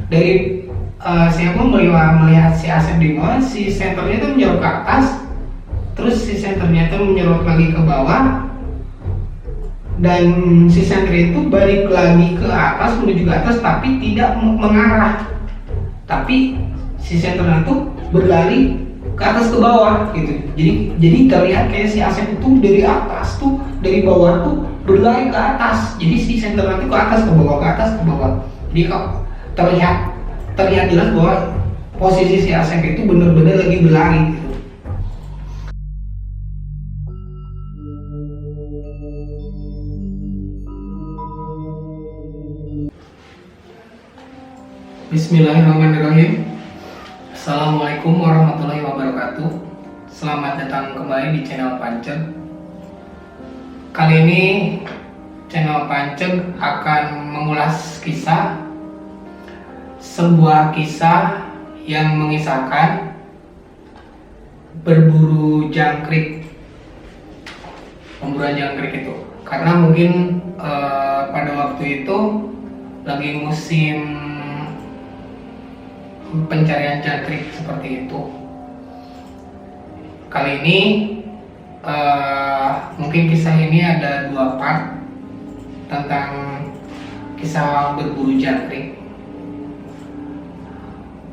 dari saya pun melihat si Asep di bawah, si senternya itu menjorok ke atas, terus si senternya itu menjorok lagi ke bawah, dan si senter itu balik lagi ke atas, menuju ke atas, tapi tidak mengarah, tapi si senternya itu berlari ke atas ke bawah gitu. Jadi terlihat kayak si Asep itu dari atas tuh, dari bawah tuh berlari ke atas. Jadi si senternya itu ke atas ke bawah, ke atas ke bawah. Jadi kok terlihat jelas bahwa posisi si Asep itu benar-benar lagi berlari gitu. Bismillahirrahmanirrahim. Assalamualaikum warahmatullahi wabarakatuh. Selamat datang kembali di channel Panceg. Kali ini channel Panceg akan mengulas sebuah kisah yang mengisahkan berburu jangkrik, pemburuan jangkrik itu. Karena mungkin pada waktu itu lagi musim pencarian jangkrik seperti itu. Kali ini mungkin kisah ini ada dua part tentang kisah berburu jangkrik.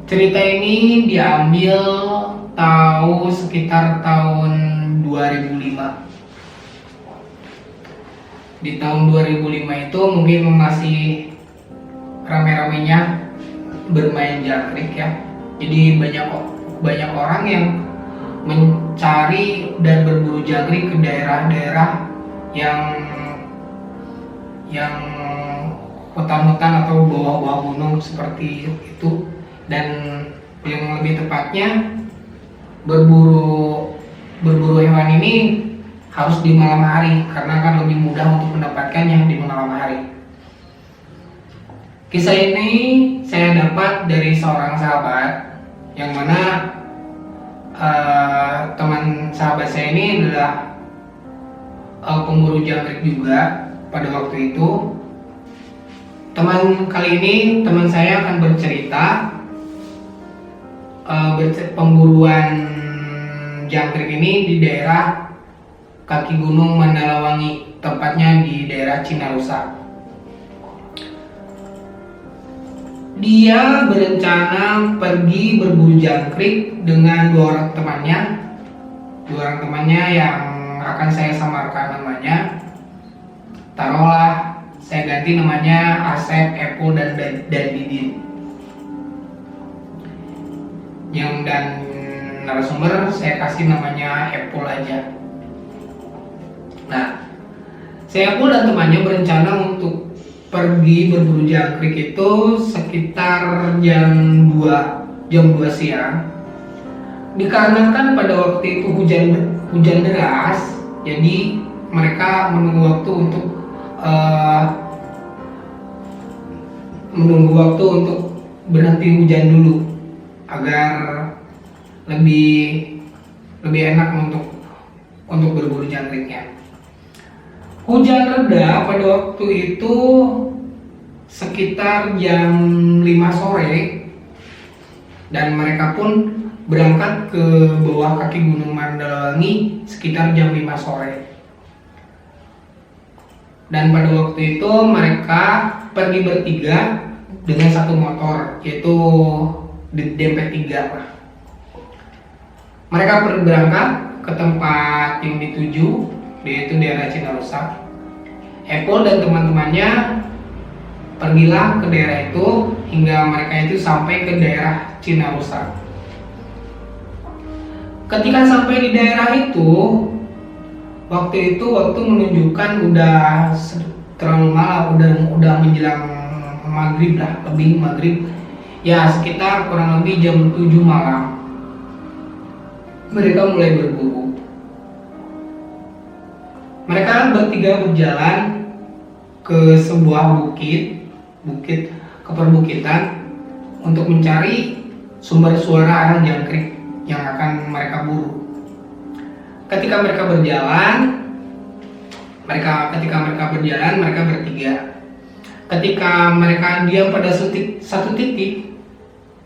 Cerita ini diambil sekitar tahun 2005. Di tahun 2005 itu mungkin masih rame-ramenya bermain jangkrik ya. Jadi banyak orang yang mencari dan berburu jangkrik ke daerah-daerah yang hutan-hutan atau bawah-bawah gunung seperti itu. Dan yang lebih tepatnya berburu hewan ini harus di malam hari karena kan lebih mudah untuk mendapatkannya di malam hari. Kisah ini saya dapat dari seorang sahabat, yang mana teman sahabat saya ini adalah pemburu jangkrik juga pada waktu itu. Kali ini teman saya akan bercerita pemburuan jangkrik ini di daerah kaki Gunung Mandalawangi, tepatnya di daerah Cinarusa. Dia berencana pergi berburu jangkrik dengan dua orang temannya yang akan saya samarkan namanya. Taruhlah saya ganti namanya Asep, Epul, dan Didin. Yang dan narasumber saya kasih namanya Epul aja. Nah, saya Epul dan temannya berencana untuk pergi berburu jangkrik itu sekitar jam 2 siang. Dikarenakan pada waktu itu hujan deras, jadi mereka menunggu waktu untuk berhenti hujan dulu agar lebih enak untuk berburu jangkriknya. Hujan reda pada waktu itu sekitar jam 5 sore, dan mereka pun berangkat ke bawah kaki Gunung Mandalawangi sekitar jam 5 sore. Dan pada waktu itu mereka pergi bertiga dengan satu motor, yaitu DMP3 lah. Mereka berangkat ke tempat yang dituju, yaitu daerah Cinarusa. Epul dan teman-temannya pergilah ke daerah itu hingga mereka itu sampai ke daerah Cinarusa. Ketika sampai di daerah itu, waktu menunjukkan udah terlalu malam, udah menjelang maghrib lah, lebih maghrib. Ya sekitar kurang lebih jam 7 malam. Mereka mulai berburu. Mereka bertiga berjalan ke sebuah bukit ke perbukitan untuk mencari sumber suara arah jangkrik yang akan mereka buru. Ketika mereka berjalan, mereka bertiga, ketika mereka diam pada satu titik,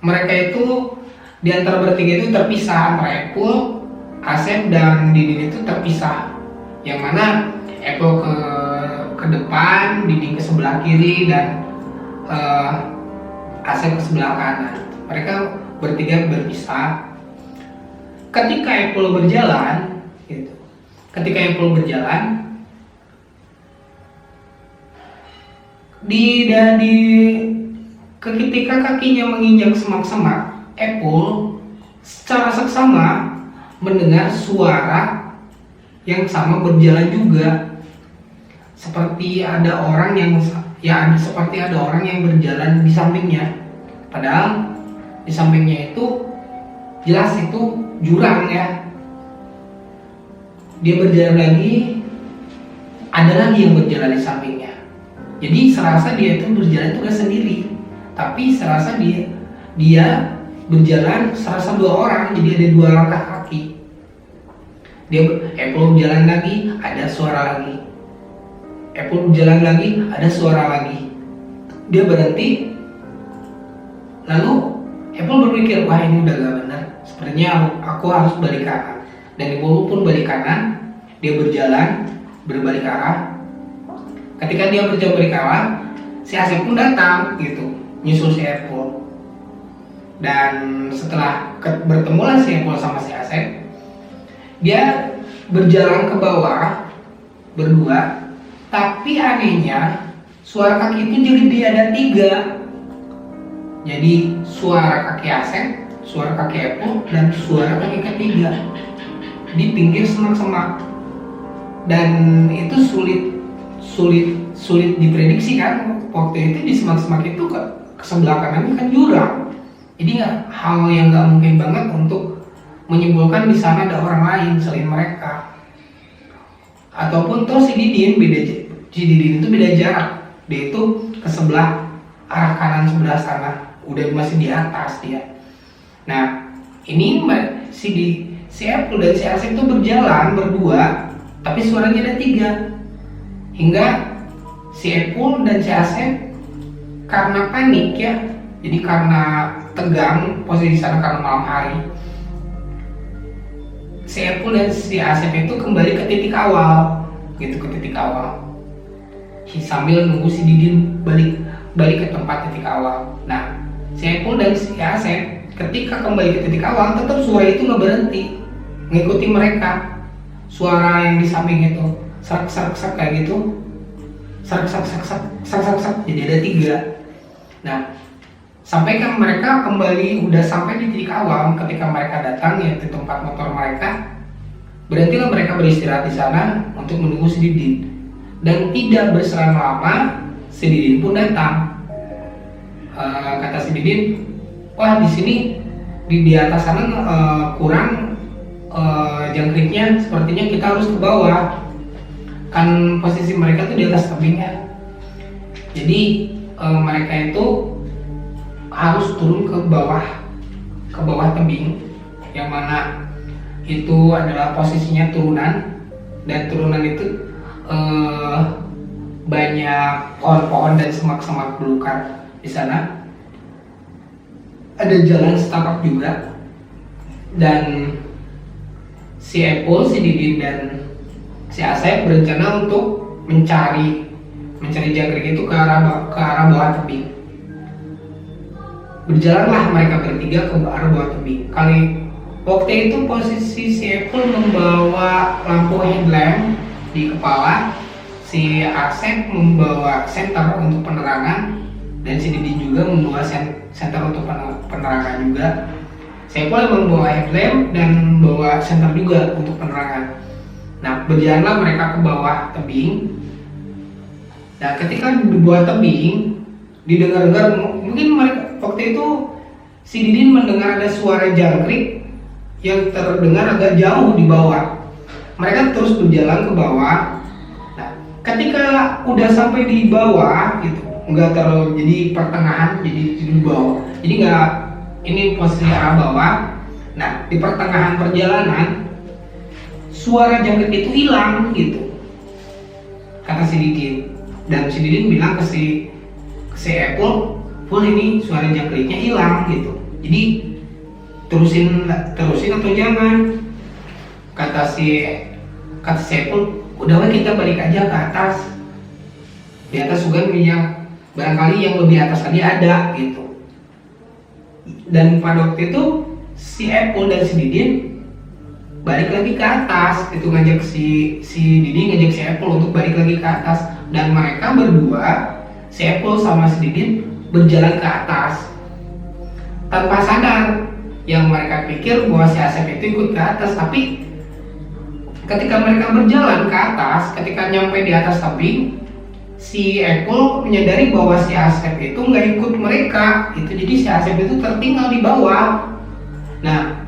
mereka itu di antara bertiga itu terpisah, antara Apple, Asep dan Didin itu terpisah. Yang mana Apple ke depan, Didin ke sebelah kiri, dan Asep ke sebelah kanan. Mereka bertiga berpisah. Ketika Apple berjalan, gitu. Ketika Apple berjalan, ketika kakinya menginjak semak-semak, Apple secara seksama mendengar suara yang sama berjalan juga, seperti ada orang yang berjalan di sampingnya. Padahal di sampingnya itu jelas itu jurang ya. Dia berjalan lagi, ada lagi yang berjalan di sampingnya. Jadi serasa dia itu berjalan itu gak sendiri, tapi serasa dia berjalan serasa dua orang, jadi ada dua langkah kaki. Apple berjalan lagi, ada suara lagi. Apple berjalan lagi, ada suara lagi. Dia berhenti, lalu Apple berpikir, wah ini udah gak benar, sepertinya aku harus balik kanan. Dan Apple pun balik kanan, dia berjalan berbalik arah. Ketika dia berjalan balik arah, si Asep pun datang gitu, nyusul si Apple. Dan setelah bertemulah si Apple sama si Asep, dia berjalan ke bawah berdua, tapi anehnya suara kaki itu jadi ada tiga. Jadi suara kaki Asep, suara kaki Apple, dan suara kaki ketiga di pinggir semak-semak. Dan itu sulit diprediksi kan, waktu itu di semak-semak itu ke sebelah kanan kan jurang. Jadi hal yang nggak mungkin banget untuk menyimpulkan di sana ada orang lain selain mereka. Ataupun toh si Didin itu beda jarak, dia itu ke sebelah arah kanan sebelah sana, udah masih di atas dia. Nah ini si Apple dan si Asep itu berjalan berdua, tapi suaranya ada tiga. Hingga si Apple dan si Asep karena panik ya, jadi karena tegang posisi sana karena malam hari, si Apple dan si Asep itu kembali ke titik awal, sambil nunggu si Didin balik ke tempat titik awal. Nah, si Apple dan si Asep ketika kembali ke titik awal, tetap suara itu nggak berhenti, ngikuti mereka. Suara yang di samping itu serak kayak gitu, serak, jadi ada tiga. Nah, sampai kan mereka udah sampai di titik awal. Ketika mereka datang ya ke tempat motor mereka, berhentilah mereka beristirahat di sana untuk menunggu si Didin. Dan tidak berselang lama, si Didin pun datang. Kata si Didin, wah di sini di atas sana kurang jangkriknya, sepertinya kita harus ke bawah. Kan posisi mereka tuh di atas tebingnya. Jadi mereka itu harus turun ke bawah tebing, yang mana itu adalah posisinya turunan, dan turunan itu banyak pohon-pohon dan semak-semak belukar di sana. Ada jalan setapak juga, dan si Apple, si Didin dan si Asep berencana untuk mencari jangkrik itu ke arah bawah tebing. Berjalanlah mereka bertiga ke arah bawah tebing. Waktu itu posisi si Apple membawa lampu headlamp di kepala, si Asep membawa senter untuk penerangan, dan si Didin juga membawa senter untuk penerangan juga. Si Apple membawa headlamp dan bawa senter juga untuk penerangan. Nah, berjalanlah mereka ke bawah tebing. Nah, ketika di bawah tebing, didengar-dengar, mungkin mereka waktu itu si Didin mendengar ada suara jangkrik yang terdengar agak jauh di bawah. Mereka terus berjalan ke bawah. Nah, ketika udah sampai di bawah gitu, nggak terlalu jadi pertengahan, jadi di bawah. Jadi nggak, ini posisi arah bawah. Nah, di pertengahan perjalanan suara jangkrik itu hilang gitu, kata si Didin. Dan si Didin bilang ke si si Apple full ini suara jangkritnya hilang gitu. Jadi terusin atau jangan, kata si Apple, udah kita balik aja ke atas. Di atas juga minyak, barangkali yang lebih atas tadi ada gitu. Dan pada waktu itu si Apple dan si Didin balik lagi ke atas, itu ngajak si Didin ngajak si Apple untuk balik lagi ke atas, dan mereka berdua, si Apple sama si Didin, berjalan ke atas tanpa sadar. Yang mereka pikir bahwa si Asep itu ikut ke atas, tapi ketika mereka berjalan ke atas, ketika nyampe di atas tebing, si Apple menyadari bahwa si Asep itu nggak ikut mereka, itu jadi si Asep itu tertinggal di bawah. Nah,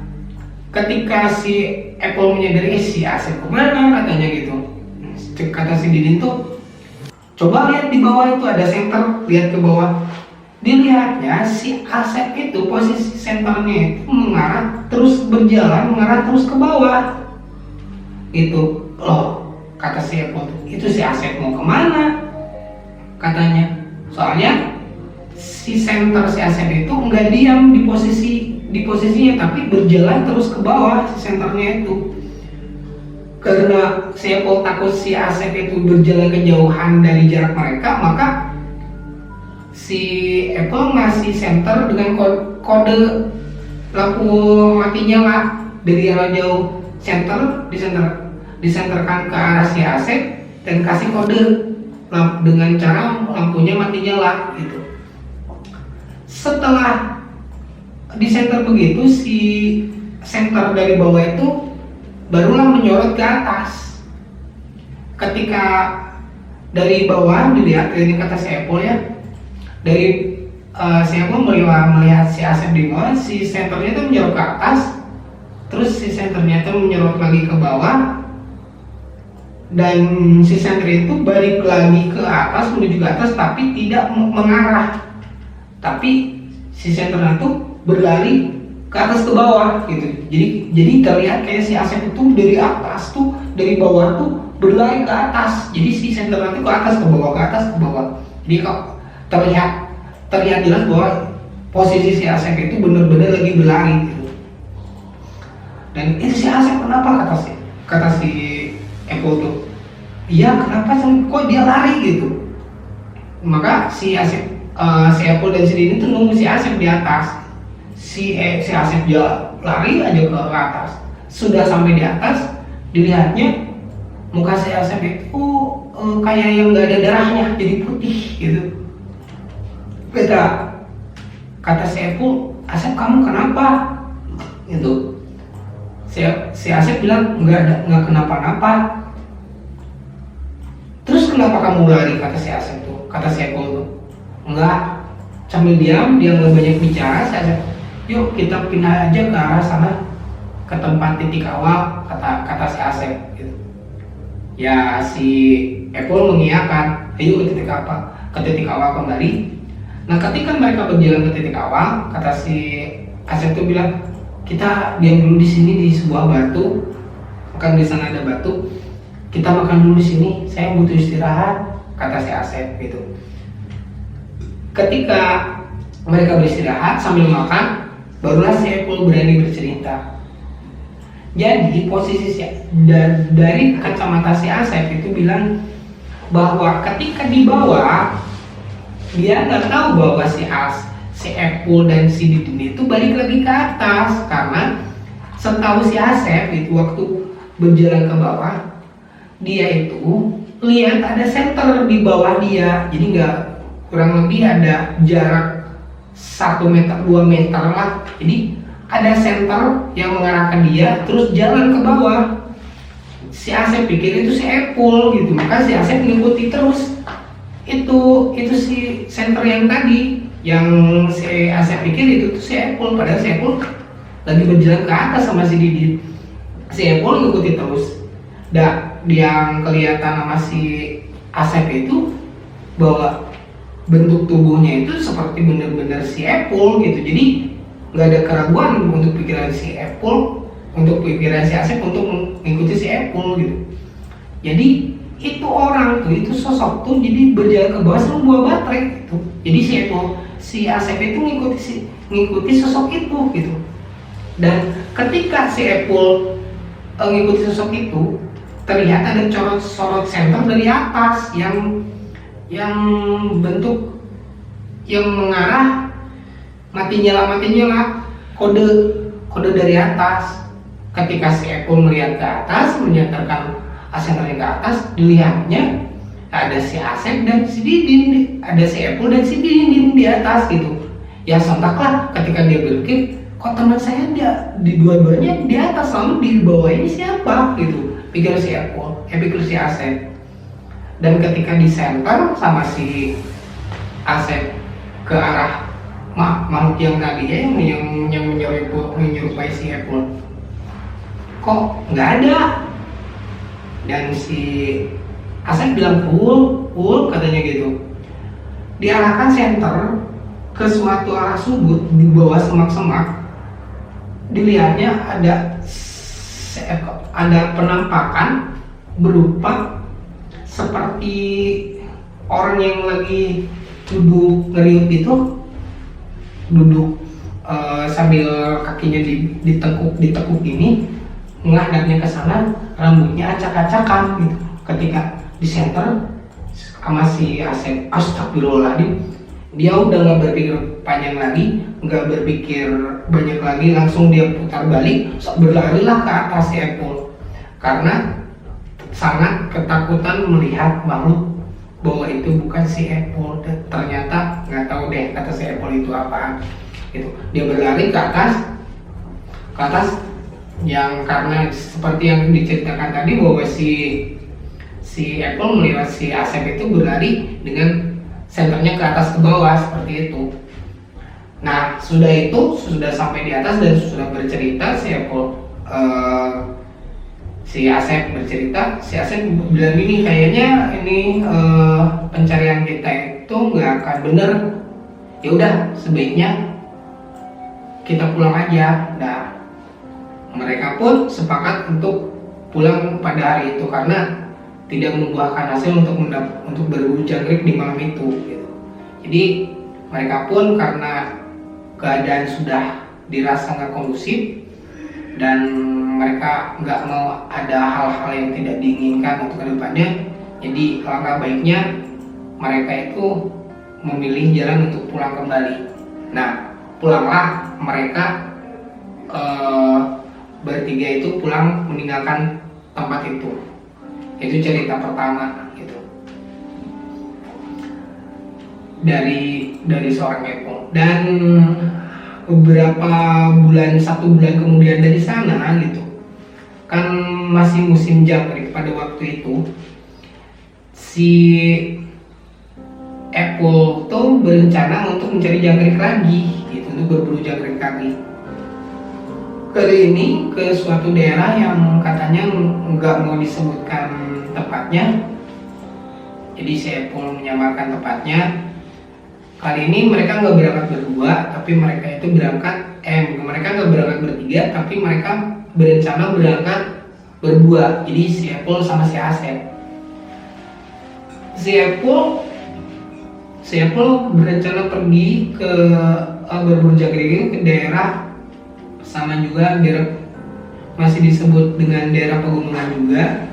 ketika si Apple menyadari si Asep kemana, katanya gitu, kata si Didin tuh, coba lihat di bawah itu ada senter, lihat ke bawah. Dilihatnya si Asep itu posisi senternya itu mengarah terus ke bawah. Itu loh, kata si Apple, itu si Asep mau kemana? Katanya, soalnya si center si Asep itu nggak diam di posisinya, tapi berjalan terus ke bawah si senternya itu. Karena si Apple takut si Asep itu berjalan kejauhan dari jarak mereka, maka si Apple ngasih center dengan kode lampu mati nyala dari arah jauh. Disenterkan ke arah si Asep dan kasih kode dengan cara lampunya mati nyala gitu. Setelah disenter begitu, si senter dari bawah itu barulah menyorot ke atas. Ketika dari bawah dilihat, ini kata si Apple ya, dari si Apple melihat si Asep di bawah, si senternya itu menyorot ke atas, terus si senternya itu menyorot lagi ke bawah, dan si senter itu balik lagi ke atas, menuju ke atas, tapi tidak mengarah, tapi si senternya itu berlari ke atas ke bawah gitu. Jadi terlihat kayak si Asep itu dari atas tuh, dari bawah tuh berlari ke atas. Jadi si senternya itu ke atas ke bawah, ke atas ke bawah. Jadi kok terlihat jelas bahwa posisi si Asep itu benar-benar lagi berlari gitu. Dan itu si Asep kenapa, kata si Apple tuh, iya kenapa kok dia lari gitu. Maka si Apple dan si Dini tuh nunggu si Asep di atas. Si Asep dia lari aja ke atas. Sudah sampai di atas, dilihatnya muka si Asep itu kayak yang nggak ada darahnya, jadi putih gitu. Kata si Apple, Asep kamu kenapa? Gitu. Si Asep bilang nggak kenapa-napa. Terus kenapa kamu lari, kata si Asep tuh, kata si Apple tuh. Enggak, sambil diam, dia nggak banyak bicara. Si Asep, yuk kita pindah aja ke arah sana, ke tempat titik awal, kata si Asep gitu. Ya si Apple mengiyakan, ayo ke titik awal kembali. Nah ketika mereka berjalan ke titik awal, kata si Asep tuh bilang, kita diam dulu di sini di sebuah batu, kan di sana ada batu, kita makan dulu di sini, saya butuh istirahat, kata si Asep gitu. Ketika mereka beristirahat sambil makan, barulah si Apple berani bercerita. Jadi posisi dari kacamata si Asep itu bilang bahwa ketika di bawah, dia nggak tahu bahwa si Apple dan si Didin itu balik lagi ke atas, karena setahu si Asep itu waktu berjalan ke bawah, dia itu lihat ada senter di bawah dia. Jadi nggak, kurang lebih ada jarak 1 meter 2 meter lah. Jadi ada senter yang mengarahkan dia terus jalan ke bawah. Si Asep pikir itu si Apple gitu, maka si Asep mengikuti terus itu si center yang tadi, yang si Asep pikir itu tuh si Apple, padahal si Apple lagi berjalan ke atas sama si Didin. Si Apple ngikuti terus. Yang kelihatan sama si Asep itu bahwa bentuk tubuhnya itu seperti benar-benar si Apple gitu. Jadi nggak ada keraguan untuk pikiran si Apple, untuk pikiran si Asep untuk mengikuti si Apple gitu. Jadi itu orang tuh, itu sosok tuh jadi berjalan ke bawah sama bawa baterai gitu. Jadi si Asep itu ngikuti sosok itu gitu. Dan ketika si Apple ngikuti sosok itu, terlihat ada sorot senter dari atas yang bentuk yang mengarah mati nyala kode dari atas. Ketika si Apple melihat ke atas, menyandarkan senternya ke atas, dilihatnya ada si Asep dan si Didin, ada si Apple dan si Didin di atas gitu. Ya sontaklah ketika dia berpikir, kok teman saya di dua-duanya di atas, lalu di bawah ini siapa gitu, pikir si Apple, pikir si Asep. Dan ketika di center sama si Asep ke arah makhluk yang tadi ya, yang menyerupai si Apple, kok nggak ada. Dan si Asep bilang full katanya gitu. Diarahkan center ke suatu arah sudut di bawah semak-semak. Dilihatnya ada penampakan berupa seperti orang yang lagi duduk ngeriut itu, duduk sambil kakinya ditekuk ini, menghadapnya ke sana, rambutnya acak-acakan gitu. Ketika di center sama si Asep, astagfirullahaladzim, dia udah nggak berpikir panjang lagi, nggak berpikir banyak lagi, langsung dia putar balik, berlarilah ke atas si Apple karena sangat ketakutan melihat makhluk bahwa itu bukan si Apple. Dan ternyata nggak tahu deh kata si Apple itu apaan gitu. Dia berlari ke atas yang karena seperti yang diceritakan tadi bahwa si Apple melihat si Asep itu berlari dengan senternya ke atas ke bawah seperti itu. Nah sudah sampai di atas dan sudah bercerita si Apple, si Asep bercerita, si Asep bilang gini, kayaknya ini pencarian kita itu nggak akan bener. Ya udah sebaiknya kita pulang aja. Nah mereka pun sepakat untuk pulang pada hari itu karena tidak membuahkan hasil untuk berburu jangkrik di malam itu gitu. Jadi mereka pun karena keadaan sudah dirasa nggak kondusif dan mereka nggak mau ada hal-hal yang tidak diinginkan untuk kedepannya, jadi langkah baiknya mereka itu memilih jalan untuk pulang kembali. Nah pulanglah mereka bertiga itu pulang meninggalkan tempat itu. Itu cerita pertama gitu dari seorang Apple. Dan beberapa bulan, 1 bulan kemudian dari sana gitu, kan masih musim jangkrik pada waktu itu, si Apple tuh berencana untuk mencari jangkrik lagi gitu, untuk berburu jangkrik lagi. Kali ini ke suatu daerah yang katanya nggak mau disebutkan tempatnya, jadi si Apple menyamarkan tempatnya. Kali ini mereka nggak berangkat berdua, tapi mereka itu mereka nggak berangkat bertiga, tapi mereka berencana berangkat berdua. Jadi si Apple sama si Asep. Si Apple berencana pergi ke berburu jangkrik ke daerah sama juga daerah masih disebut dengan daerah pegunungan juga.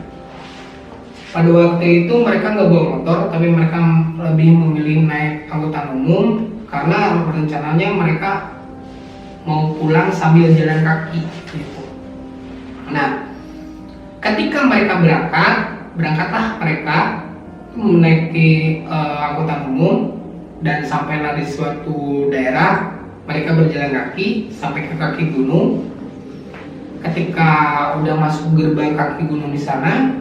Pada waktu itu mereka nggak bawa motor, tapi mereka lebih memilih naik angkutan umum karena rencananya mereka mau pulang sambil jalan kaki gitu. Nah, ketika mereka berangkatlah mereka menaiki angkutan umum dan sampailah di suatu daerah. Mereka berjalan kaki sampai ke kaki gunung. Ketika udah masuk gerbang kaki gunung di sana,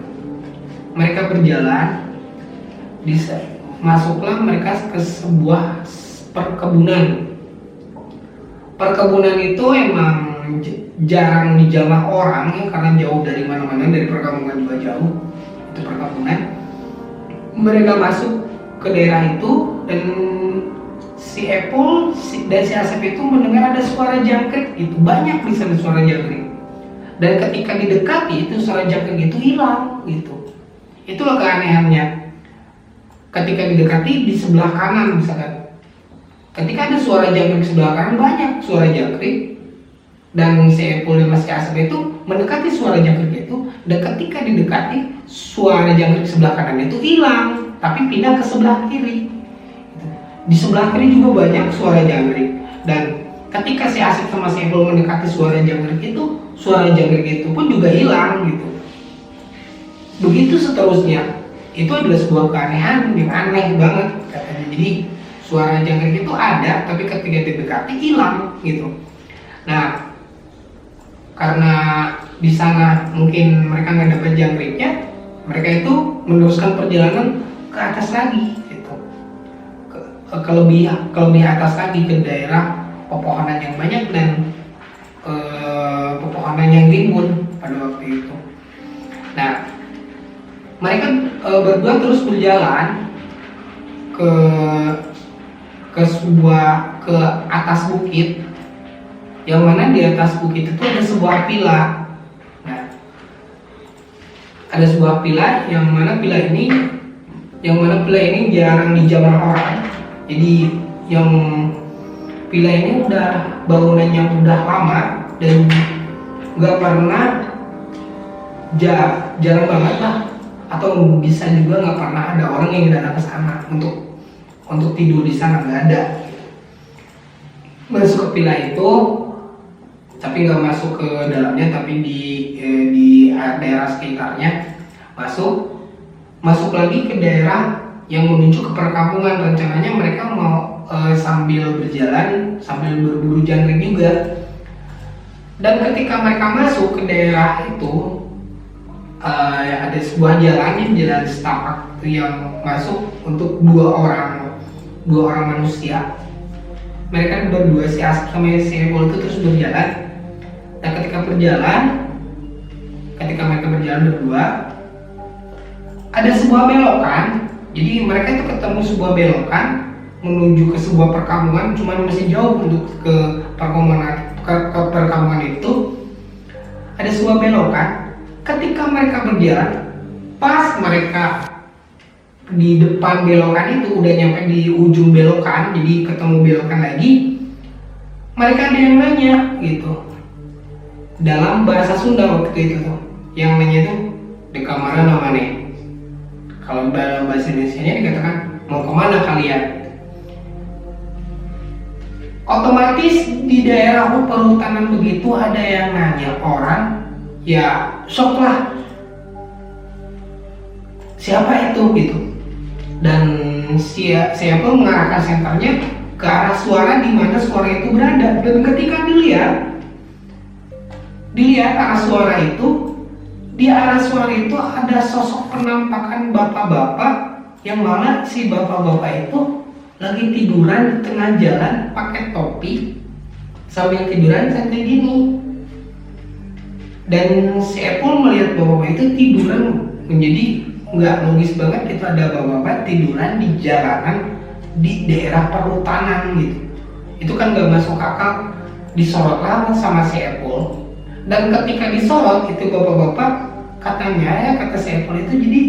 mereka berjalan. Masuklah mereka ke sebuah perkebunan. Perkebunan itu emang jarang dijamah orang ya, karena jauh dari mana-mana, dari perkampungan juga jauh. Itu perkebunan. Mereka masuk ke daerah itu dan si Apple dan si Asep itu mendengar ada suara jangkrik itu, banyak di sana suara jangkrik. Dan ketika didekati itu suara jangkrik itu hilang gitu. Itulah keanehannya. Ketika didekati di sebelah kanan misalkan, ketika ada suara jangkrik di sebelah kanan, banyak suara jangkrik, dan si Epul dan si Asep itu mendekati suara jangkrik itu, dan ketika didekati suara jangkrik sebelah kanan itu hilang, tapi pindah ke sebelah kiri. Di sebelah kiri juga banyak suara jangkrik, dan ketika si Asep sama si Epul mendekati suara jangkrik itu, suara jangkrik itu pun juga hilang gitu. Begitu seterusnya. Itu adalah sebuah keanehan yang aneh banget katanya. Jadi suara jangkrik itu ada, tapi ketika didekati hilang gitu. Nah, karena di sana mungkin mereka nggak dapat jangkriknya, mereka itu meneruskan perjalanan ke atas lagi gitu, ke lebih atas lagi, ke daerah pepohonan yang banyak dan pepohonan yang rimbun pada waktu itu. Nah, mereka berdua terus berjalan ke atas bukit, yang mana di atas bukit itu ada sebuah pila. Nah, ada sebuah pila yang mana pila ini jarang dijamah orang. Jadi yang pila ini udah bangunannya udah lama dan nggak pernah jarang banget lah, atau bisa juga nggak pernah ada orang yang datang ke sana untuk tidur di sana, nggak ada. Masuk ke pila itu, tapi nggak masuk ke dalamnya, tapi di daerah sekitarnya masuk lagi ke daerah yang menuju ke perkampungan. Rencananya mereka mau sambil berjalan sambil berburu jangkrik juga. Dan ketika mereka masuk ke daerah itu, ada sebuah jalan setapak yang masuk untuk dua orang manusia. Mereka berdua, si Asep sama si Epul itu terus berjalan. Dan ketika mereka berjalan berdua, ada sebuah belokan. Jadi mereka itu ketemu sebuah belokan menuju ke sebuah perkampungan, cuman masih jauh untuk ke perkampungan itu. Ada sebuah belokan. Ketika mereka berjalan, pas mereka di depan belokan itu, udah nyampe di ujung belokan, jadi ketemu belokan lagi, mereka ada yang nanya gitu dalam bahasa Sunda waktu itu tuh. Yang nanya tuh, di kamar mana? Kalau dalam bahasa Indonesia-nya dikatakan, mau kemana kalian? Otomatis di daerah perhutanan begitu ada yang nanya orang, ya sok lah, siapa itu gitu. Dan siapa mengarahkan senternya ke arah suara di mana suara itu berada. Dan ketika dilihat arah suara itu, di arah suara itu ada sosok penampakan bapak-bapak, yang mana si bapak-bapak itu lagi tiduran di tengah jalan pakai topi sambil tiduran santai gini. Dan si Epul melihat bapak-bapak itu tiduran, menjadi nggak logis banget itu ada bapak-bapak tiduran di jalanan di daerah perhutanan gitu. Itu kan nggak masuk akal. Disorot lah sama si Epul. Dan ketika disorot itu bapak-bapak, kata si Epul itu, jadi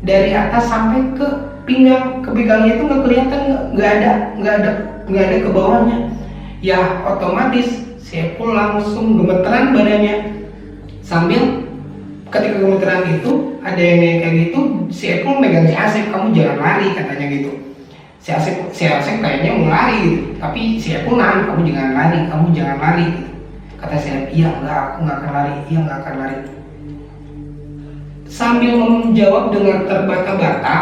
dari atas sampai ke pinggangnya itu nggak kelihatan, nggak ada ke bawahnya. Ya otomatis si Epul langsung gemeteran badannya. Sambil ketika gemeteran itu ada yang kayak gitu, si Epul megang si Asep, kamu jangan lari katanya gitu. Si Asep kayaknya mau lari gitu, tapi si Epul nahan, kamu jangan lari gitu. Kata si Asep, iya enggak, aku nggak akan lari. Sambil menjawab dengan terbata-bata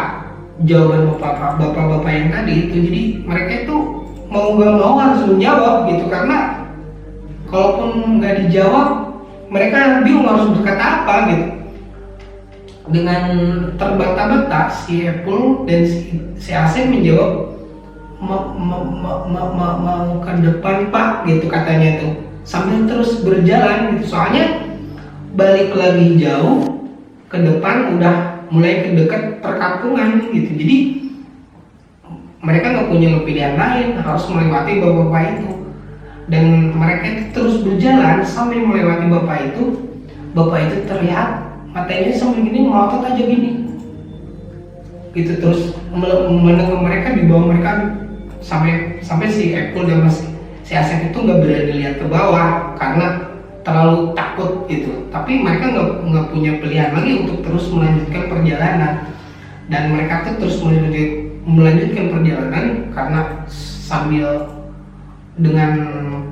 jawaban bapak-bapak yang tadi itu, jadi mereka itu mau nggak mau harus menjawab gitu, karena kalaupun nggak dijawab mereka bingung harus berkata apa gitu. Dengan terbata-bata si Epul dan si Asep menjawab, mau ke depan Pak gitu katanya tuh, sambil terus berjalan gitu. Soalnya balik lagi jauh ke depan udah mulai ke dekat perkampungan gitu. Jadi mereka nggak punya pilihan lain, harus melewati bapak-bapak itu. Dan mereka itu terus berjalan sambil melewati bapak itu terlihat matanya sambil gini melotot aja gini gitu, terus menengok mereka, di bawah mereka, sampai si Apple dan si Asep itu nggak berani lihat ke bawah karena terlalu takut gitu. Tapi mereka nggak punya pilihan lagi untuk terus melanjutkan perjalanan, dan mereka tuh terus melanjutkan perjalanan karena sambil dengan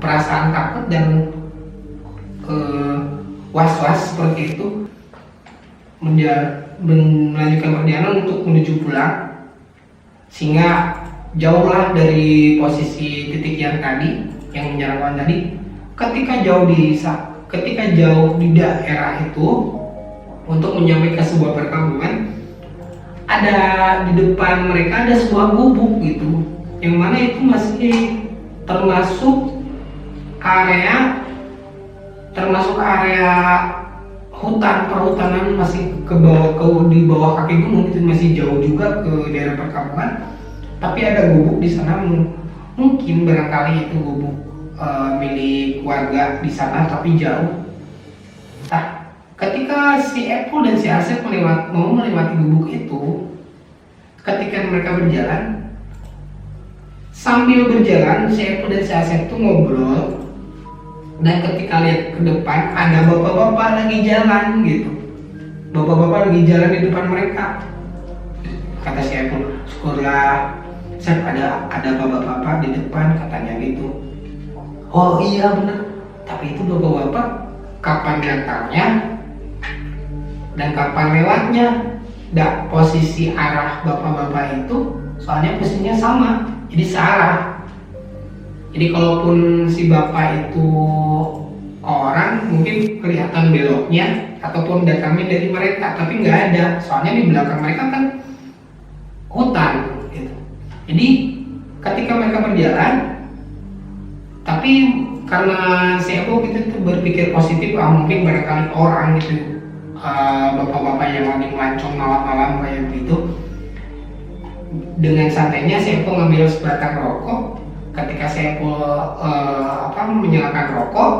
perasaan takut dan was-was seperti itu melanjutkan perjalanan untuk menuju pulang, sehingga jauhlah dari posisi titik yang tadi yang menyerang tadi. Ketika jauh di daerah itu untuk menyampai ke sebuah perkampungan, ada di depan mereka ada sebuah gubuk gitu, yang mana itu masih termasuk area hutan perhutanan, masih di bawah kaki gunung, itu masih jauh juga ke daerah perkampungan. Tapi ada gubuk di sana, mungkin barangkali itu gubuk milik warga di sana, tapi jauh. Nah, ketika si Apple dan si Asep mau melewati gubuk itu, ketika mereka berjalan, sambil berjalan si Apple dan si Asep itu ngobrol. Dan ketika lihat ke depan, ada bapak-bapak lagi jalan gitu. Bapak-bapak lagi jalan di depan mereka. Kata si Apple, syukurlah Sep, ada bapak-bapak di depan, katanya gitu. Oh iya benar. Tapi itu bapak-bapak kapan datangnya dan kapan lewatnya? Posisi arah bapak-bapak itu soalnya posisinya sama, jadi searah. Jadi kalaupun si bapak itu orang, mungkin kelihatan beloknya ataupun datangnya dari mereka, tapi nggak ada, soalnya di belakang mereka kan hutan gitu. Jadi ketika mereka berjalan, tapi karena si Ebo gitu berpikir positif, mungkin barangkali orang gitu, bapak-bapak yang lagi melancong malam-malam kayak gitu. Dengan santainya si Ebo ngambil sebatang rokok. Ketika saya menyalakan rokok,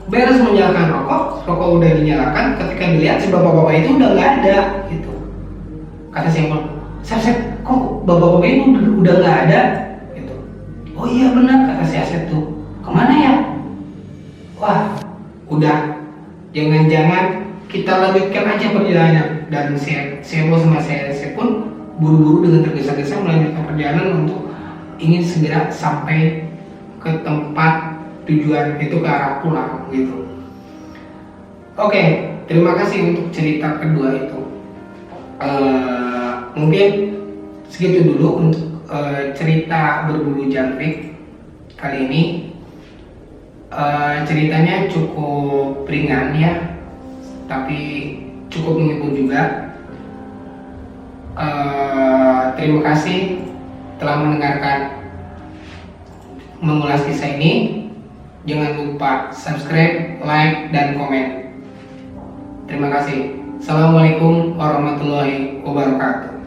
beres menyalakan rokok udah dinyalakan. Ketika dilihat si bapak-bapak itu udah nggak ada gitu. Kata saya, Sep, kok bapak-bapak ini udah nggak ada gitu. Oh iya benar, kata si Asep tuh. Kemana ya? Wah, udah, jangan-jangan kita lanjutkan aja perjalanan. Dan saya sama saya pun buru-buru dengan tergesa-gesa melanjutkan perjalanan untuk ingin segera sampai ke tempat tujuan, itu ke arah pulang gitu. Oke, terima kasih untuk cerita kedua itu. Mungkin segitu dulu untuk cerita berbulu jangkrik kali ini. Ceritanya cukup ringan ya, tapi cukup menghibur juga. Terima kasih telah mengulas kisah ini. Jangan lupa subscribe, like, dan komen. Terima kasih. Assalamualaikum warahmatullahi wabarakatuh.